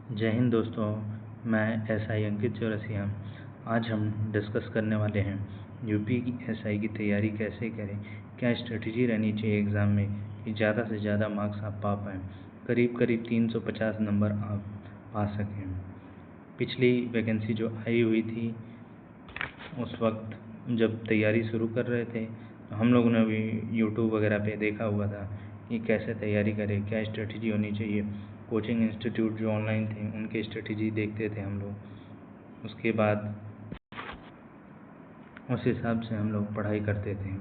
जय हिंद दोस्तों, मैं एसआई अंकित चौरसिया। आज हम डिस्कस करने वाले हैं यूपी की एसआई की तैयारी कैसे करें, क्या स्ट्रेटजी रहनी चाहिए एग्ज़ाम में कि ज़्यादा से ज़्यादा मार्क्स आप पा पाएँ, करीब 350 नंबर आप पा सकें। पिछली वैकेंसी जो आई हुई थी उस वक्त जब तैयारी शुरू कर रहे थे तो हम लोगों ने भी यूट्यूब वगैरह पे देखा हुआ था कि कैसे तैयारी करें, क्या स्ट्रेटजी होनी चाहिए। कोचिंग इंस्टीट्यूट जो ऑनलाइन थे उनके स्ट्रेटजी देखते थे हम लोग, उसके बाद उस हिसाब से हम लोग पढ़ाई करते थे।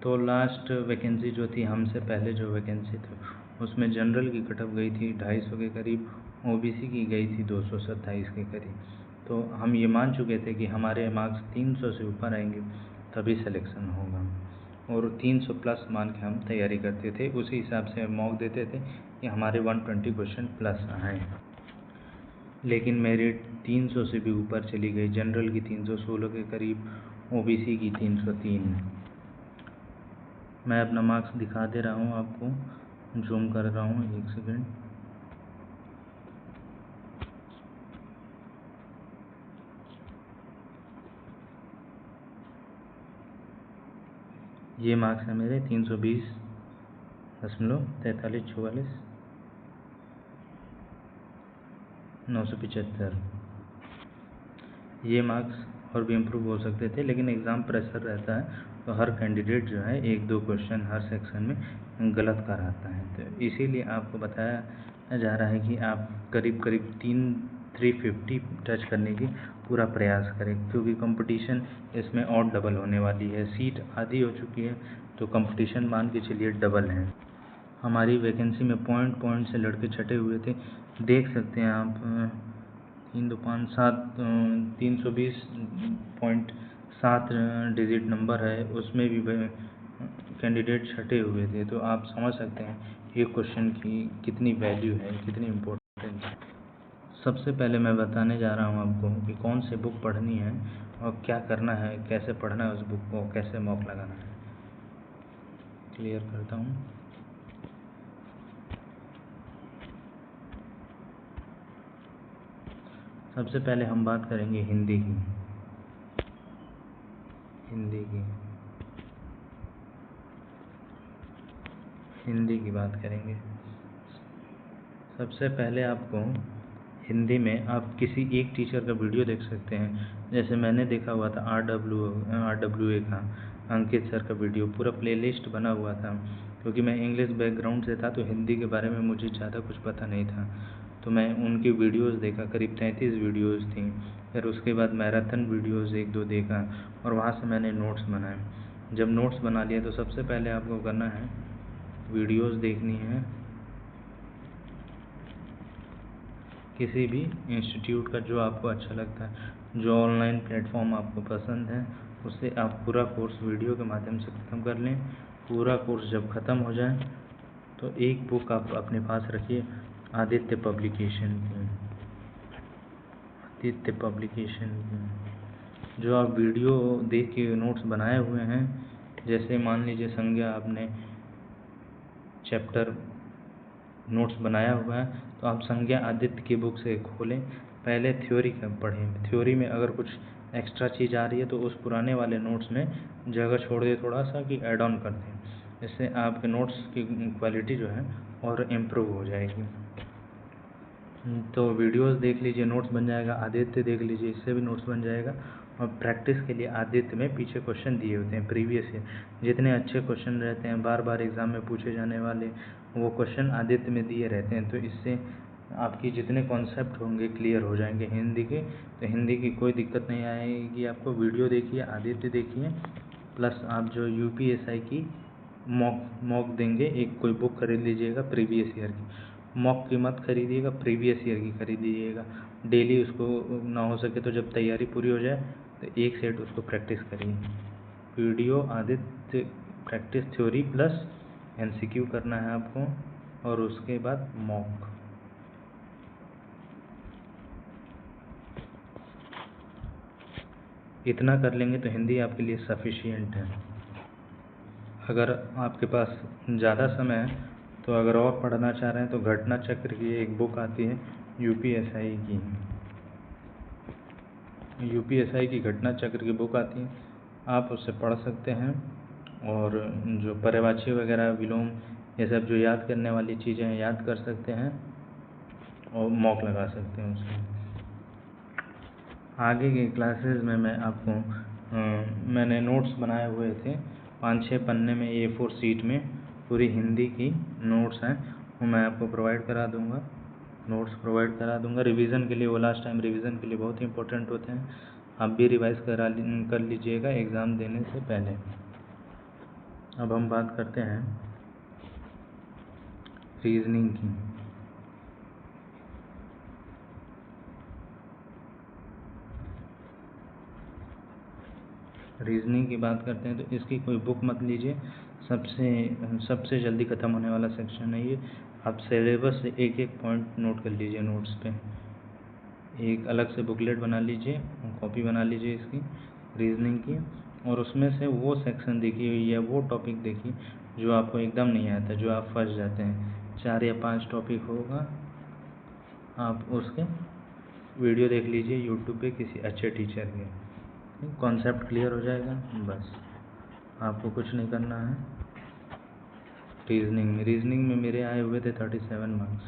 तो लास्ट वैकेंसी जो थी, हमसे पहले जो वैकेंसी थी उसमें जनरल की कटअप गई थी 250 के करीब, ओबीसी की गई थी 227 के करीब। तो हम ये मान चुके थे कि हमारे मार्क्स 300 से ऊपर आएंगे तभी सिलेक्शन होगा, और 300 प्लस मान के हम तैयारी करते थे। उसी हिसाब से मॉक देते थे कि हमारे 120 क्वेश्चन प्लस आए। लेकिन मेरिट 300 से भी ऊपर चली गई, जनरल की 316 के करीब, ओबीसी की 303। मैं अपना मार्क्स दिखा दे रहा हूँ आपको, जूम कर रहा हूँ, एक सेकेंड। ये मार्क्स है मेरे 320.4344 975। ये मार्क्स और भी इम्प्रूव हो सकते थे, लेकिन एग्ज़ाम प्रेशर रहता है तो हर कैंडिडेट जो है 1-2 क्वेश्चन हर सेक्शन में गलत कर आता है। तो इसीलिए आपको बताया जा रहा है कि आप करीब 350 टच करने की पूरा प्रयास करें, क्योंकि कंपटीशन इसमें और डबल होने वाली है। सीट आधी हो चुकी है तो कंपटीशन मान के चलिए डबल है। हमारी वैकेंसी में पॉइंट से लड़के छटे हुए थे, देख सकते हैं आप। 3 2 5 7 320.7 डिजिट नंबर है, उसमें भी कैंडिडेट छटे हुए थे। तो आप समझ सकते हैं एक क्वेश्चन की कितनी वैल्यू है, कितनी इम्पोर्टेंस है। सबसे पहले मैं बताने जा रहा हूँ आपको कि कौन से बुक पढ़नी है और क्या करना है, कैसे पढ़ना है उस बुक को, कैसे मॉक लगाना है। क्लियर करता हूँ। सबसे पहले हम बात करेंगे हिंदी की। हिंदी की बात करेंगे। सबसे पहले आपको हिंदी में आप किसी एक टीचर का वीडियो देख सकते हैं। जैसे मैंने देखा हुआ था RWA का अंकित सर का वीडियो, पूरा प्लेलिस्ट बना हुआ था। क्योंकि मैं इंग्लिश बैकग्राउंड से था तो हिंदी के बारे में मुझे ज़्यादा कुछ पता नहीं था, तो मैं उनकी वीडियोस देखा, करीब 33 वीडियोस थी। फिर उसके बाद मैराथन वीडियोस 1-2 देखा और वहाँ से मैंने नोट्स बनाए। जब नोट्स बना लिया तो सबसे पहले आपको करना है, वीडियोस देखनी है किसी भी इंस्टीट्यूट का जो आपको अच्छा लगता है, जो ऑनलाइन प्लेटफॉर्म आपको पसंद है, उससे आप पूरा कोर्स वीडियो के माध्यम से ख़त्म कर लें। पूरा कोर्स जब ख़त्म हो जाए तो एक बुक आप अपने पास रखिए, आदित्य पब्लिकेशन की जो आप वीडियो देख के नोट्स बनाए हुए हैं। जैसे मान लीजिए संज्ञा आपने चैप्टर नोट्स बनाया हुआ है तो आप संज्ञा आदित्य की बुक से खोलें, पहले थ्योरी का पढ़ें। थ्योरी में अगर कुछ एक्स्ट्रा चीज़ आ रही है तो उस पुराने वाले नोट्स में जगह छोड़ दें थोड़ा सा, कि ऐड ऑन कर दें। इससे आपके नोट्स की क्वालिटी जो है और इम्प्रूव हो जाएगी। तो वीडियोस देख लीजिए, नोट्स बन जाएगा। आदित्य देख लीजिए, इससे भी नोट्स बन जाएगा। और प्रैक्टिस के लिए आदित्य में पीछे क्वेश्चन दिए होते हैं प्रीवियस ईयर, जितने अच्छे क्वेश्चन रहते हैं बार बार एग्ज़ाम में पूछे जाने वाले, वो क्वेश्चन आदित्य में दिए रहते हैं। तो इससे आपकी जितने कॉन्सेप्ट होंगे क्लियर हो जाएंगे हिंदी के। तो हिंदी की कोई दिक्कत नहीं आएगी आपको। वीडियो देखिए, आदित्य देखिए, प्लस आप जो UPSI की मॉक देंगे, एक कोई बुक खरीद लीजिएगा प्रीवियस ईयर की। मॉक की मत खरीदिएगा, प्रीवियस ईयर की खरीदिएगा। डेली उसको ना हो सके तो जब तैयारी पूरी हो जाए तो एक सेट उसको प्रैक्टिस करिए। Video Aditya practice theory plus MCQ करना है आपको, और उसके बाद मॉक। इतना कर लेंगे तो हिंदी आपके लिए सफिशिएंट है। अगर आपके पास ज़्यादा समय है तो अगर और पढ़ना चाह रहे हैं तो घटना चक्र की एक बुक आती है, यूपीएसआई की घटना चक्र की बुक आती है, आप उससे पढ़ सकते हैं। और जो पर्यवाची वगैरह विलोम ये सब जो याद करने वाली चीज़ें हैं याद कर सकते हैं और मॉक लगा सकते हैं उसमें। आगे की क्लासेस में मैं आपको मैंने नोट्स बनाए हुए थे 5-6 पन्ने में A4 शीट में पूरी हिंदी की नोट्स हैं, वो मैं आपको प्रोवाइड करा दूंगा रिवीजन के लिए। वो लास्ट टाइम रिवीजन के लिए बहुत इंपॉर्टेंट होते हैं, आप भी रिवाइज कर लीजिएगा एग्ज़ाम देने से पहले। अब हम बात करते हैं रीजनिंग की। रीजनिंग की बात करते हैं तो इसकी कोई बुक मत लीजिए, सबसे जल्दी ख़त्म होने वाला सेक्शन है ये। आप सिलेबस से एक एक पॉइंट नोट कर लीजिए नोट्स पे, एक अलग से बुकलेट बना लीजिए, कॉपी बना लीजिए इसकी रीजनिंग की, और उसमें से वो सेक्शन देखिए या वो टॉपिक देखिए जो आपको एकदम नहीं आता, जो आप फंस जाते हैं। 4 या 5 टॉपिक होगा, आप उसके वीडियो देख लीजिए यूट्यूब पे किसी अच्छे टीचर के, कॉन्सेप्ट क्लियर हो जाएगा, बस आपको कुछ नहीं करना है। रीजनिंग में मेरे आए हुए थे 37 मार्क्स,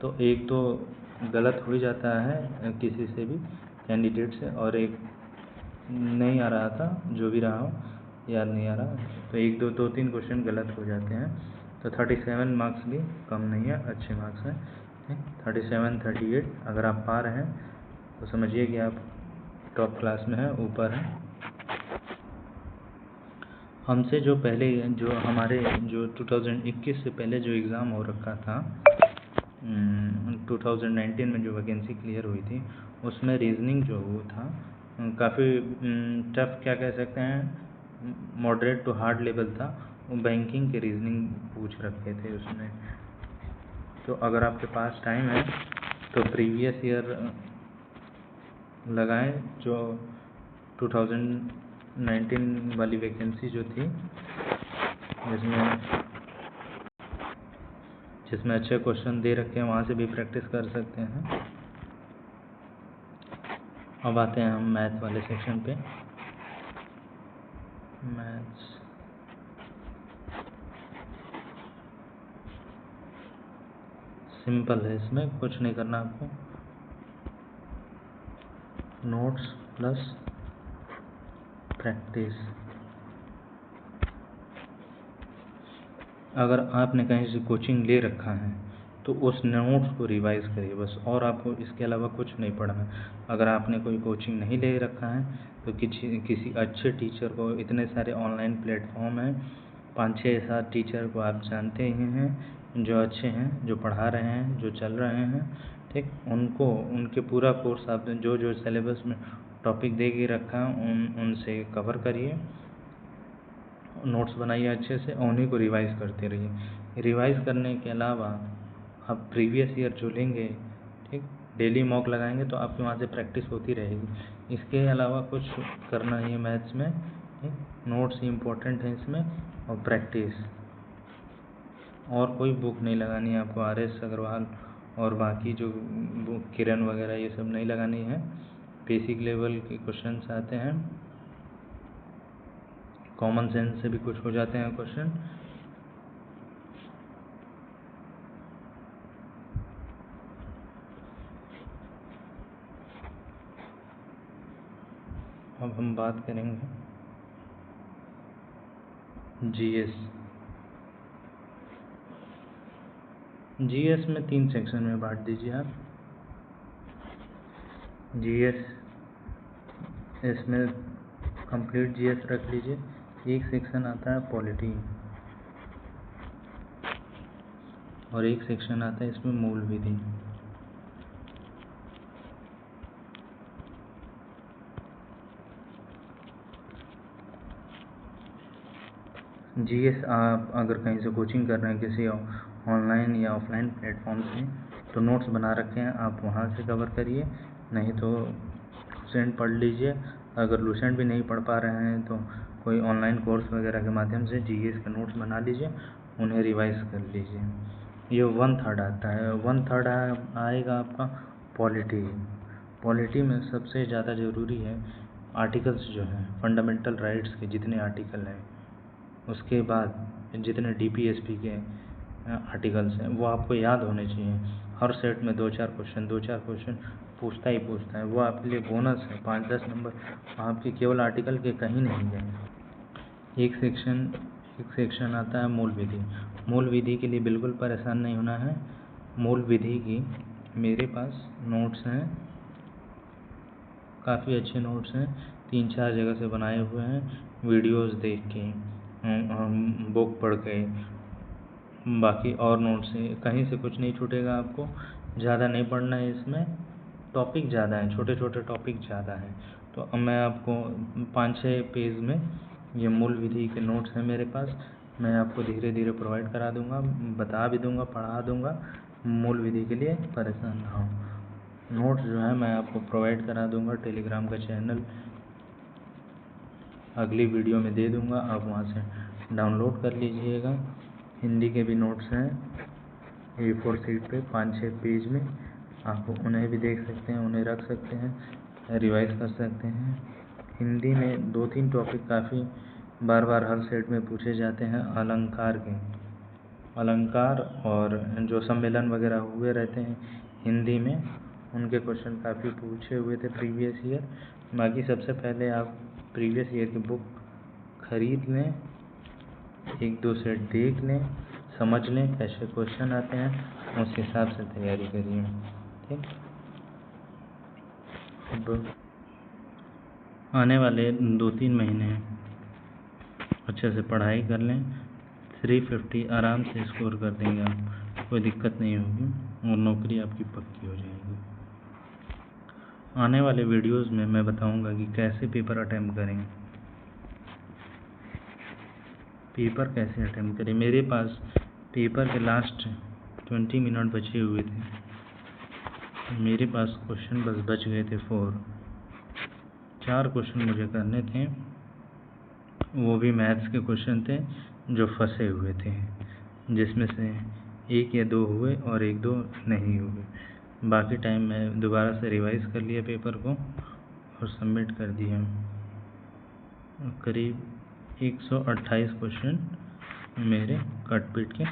तो एक तो गलत हो ही जाता है किसी से भी कैंडिडेट से, और एक नहीं आ रहा था, जो भी रहा हो याद नहीं आ रहा, तो 1-2-3 क्वेश्चन गलत हो जाते हैं। तो 37 मार्क्स भी कम नहीं है, अच्छे मार्क्स हैं। 37-38 अगर आप पा रहे हैं तो समझिए कि आप टॉप क्लास में हैं, ऊपर हैं। हमसे जो पहले जो हमारे जो 2021 से पहले जो एग्ज़ाम हो रखा था, 2019 में जो वैकेंसी क्लियर हुई थी उसमें रीजनिंग जो वो था काफ़ी टफ, क्या कह सकते हैं, मॉडरेट टू हार्ड लेवल था। वो बैंकिंग के रीजनिंग पूछ रखे थे उसमें। तो अगर आपके पास टाइम है तो प्रीवियस ईयर लगाएं, जो 2019 वाली वैकेंसी जो थी जिसमें अच्छे क्वेश्चन दे रखे हैं, वहाँ से भी प्रैक्टिस कर सकते हैं। अब आते हैं हम मैथ वाले सेक्शन पे। मैथ्स सिंपल है, इसमें कुछ नहीं करना आपको, नोट्स प्लस प्रैक्टिस। अगर आपने कहीं से कोचिंग ले रखा है तो उस नोट्स को रिवाइज करिए बस, और आपको इसके अलावा कुछ नहीं पढ़ना। अगर आपने कोई कोचिंग नहीं ले रखा है तो किसी अच्छे टीचर को, इतने सारे ऑनलाइन प्लेटफॉर्म हैं, 5-6-7 टीचर को आप जानते ही हैं जो अच्छे हैं, जो पढ़ा रहे हैं, जो चल रहे हैं, ठीक, उनके पूरा कोर्स आप जो सिलेबस में टॉपिक दे के रखा है उनसे कवर करिए, नोट्स बनाइए अच्छे से, और उन्हीं को रिवाइज़ करते रहिए। रिवाइज़ करने के अलावा आप प्रीवियस ईयर जो लेंगे, ठीक, डेली मॉक लगाएंगे तो आपके वहाँ से प्रैक्टिस होती रहेगी। इसके अलावा कुछ करना ही है मैथ्स में, ठीक, नोट्स ही इम्पोर्टेंट है इसमें, और प्रैक्टिस। और कोई बुक नहीं लगानी है आपको, RS अग्रवाल और बाकी जो बुक किरण वगैरह ये सब नहीं लगानी है। बेसिक लेवल के क्वेश्चंस आते हैं, कॉमन सेंस से भी कुछ हो जाते हैं क्वेश्चन। अब हम बात करेंगे जीएस में 3 सेक्शन में बांट दीजिए आप। जीएस इसमें कंप्लीट जीएस रख लीजिए। एक सेक्शन आता है पॉलिटी और एक सेक्शन आता है इसमें मूल विधि। जीएस आप अगर कहीं से कोचिंग कर रहे हैं किसी ऑनलाइन या ऑफलाइन प्लेटफॉर्म से, तो नोट्स बना रखे हैं, आप वहाँ से कवर करिए, नहीं तो लुसेंट पढ़ लीजिए। अगर लुसेंट भी नहीं पढ़ पा रहे हैं तो कोई ऑनलाइन कोर्स वगैरह के माध्यम से जीएस के नोट्स बना लीजिए, उन्हें रिवाइज कर लीजिए। ये 1/3 आता है। 1/3 आएगा आपका पॉलिटी। पॉलिटी में सबसे ज़्यादा ज़रूरी है आर्टिकल्स जो हैं, फंडामेंटल राइट्स के जितने आर्टिकल हैं, उसके बाद जितने DPSP के आर्टिकल्स हैं वो आपको याद होने चाहिए। हर सेट में 2-4 क्वेश्चन पूछता ही पूछता है। वो आपके लिए बोनस है, 5-10 नंबर आपके केवल आर्टिकल के कहीं नहीं गए। एक सेक्शन आता है मूल विधि। मूल विधि के लिए बिल्कुल परेशान नहीं होना है। मूल विधि की मेरे पास नोट्स हैं, काफ़ी अच्छे नोट्स हैं, 3-4 जगह से बनाए हुए हैं, वीडियोस देख के, बुक पढ़ के, बाकी और नोट्स हैं। कहीं से कुछ नहीं छूटेगा आपको। ज़्यादा नहीं पढ़ना है इसमें, टॉपिक ज़्यादा हैं, छोटे छोटे टॉपिक ज़्यादा हैं। तो अब मैं आपको 5-6 पेज में ये मूल विधि के नोट्स हैं मेरे पास, मैं आपको धीरे धीरे प्रोवाइड करा दूंगा, बता भी दूंगा, पढ़ा दूंगा। मूल विधि के लिए परेशान ना हो। नोट्स जो है मैं आपको प्रोवाइड करा दूंगा, टेलीग्राम का चैनल अगली वीडियो में दे दूंगा, आप वहाँ से डाउनलोड कर लीजिएगा। हिंदी के भी नोट्स हैं A4 शीट पे 5-6 पेज में, आप उन्हें भी देख सकते हैं, उन्हें रख सकते हैं, रिवाइज कर सकते हैं। हिंदी में 2-3 टॉपिक काफ़ी बार बार हर सेट में पूछे जाते हैं, अलंकार के। अलंकार और जो सम्मेलन वगैरह हुए रहते हैं हिंदी में, उनके क्वेश्चन काफ़ी पूछे हुए थे प्रीवियस ईयर। बाकी सबसे पहले आप प्रीवियस ईयर की बुक खरीद लें, 1-2 सेट देख लें, समझ लें कैसे क्वेश्चन आते हैं, उस हिसाब से तैयारी करिए। ठीक, अब आने वाले 2-3 महीने अच्छे से पढ़ाई कर लें, 350 आराम से स्कोर कर देंगे आप, कोई दिक्कत नहीं होगी और नौकरी आपकी पक्की हो जाएगी। आने वाले वीडियोस में मैं बताऊंगा कि कैसे पेपर अटेम्प्ट करें, पेपर कैसे अटेम्प्ट करें। मेरे पास पेपर के लास्ट 20 मिनट बचे हुए थे, मेरे पास क्वेश्चन बस बच गए थे 4 क्वेश्चन मुझे करने थे, वो भी मैथ्स के क्वेश्चन थे जो फंसे हुए थे, जिसमें से 1 या 2 हुए और 1-2 नहीं हुए। बाकी टाइम मैं दोबारा से रिवाइज़ कर लिया पेपर को और सबमिट कर दिया। करीब 128 क्वेश्चन मेरे कट पीट के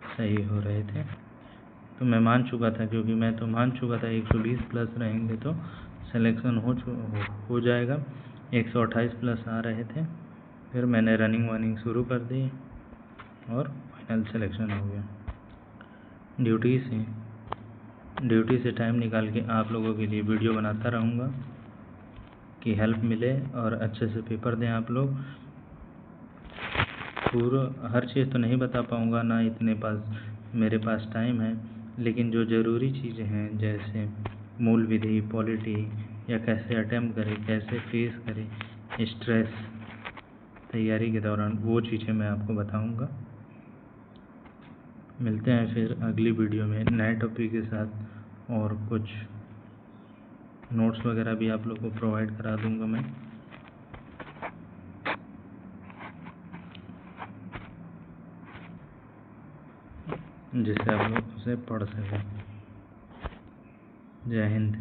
सही हो रहे थे, तो मैं मान चुका था, क्योंकि मैं तो मान चुका था 120 प्लस रहेंगे तो सिलेक्शन हो जाएगा। 128 प्लस आ रहे थे, फिर मैंने रनिंग शुरू कर दी और फाइनल सिलेक्शन हो गया। ड्यूटी से टाइम निकाल के आप लोगों के लिए वीडियो बनाता रहूँगा कि हेल्प मिले और अच्छे से पेपर दें आप लोग। पूरा हर चीज़ तो नहीं बता पाऊँगा, ना इतने मेरे पास टाइम है, लेकिन जो ज़रूरी चीज़ें हैं जैसे मूल विधि, पॉलिटी, या कैसे अटेम्प्ट करें, कैसे फेस करें स्ट्रेस तैयारी के दौरान, वो चीज़ें मैं आपको बताऊँगा। मिलते हैं फिर अगली वीडियो में नए टॉपिक के साथ, और कुछ नोट्स वगैरह भी आप लोग को प्रोवाइड करा दूंगा मैं, जिससे आप लोग उसे पढ़ सकें। जय हिंद।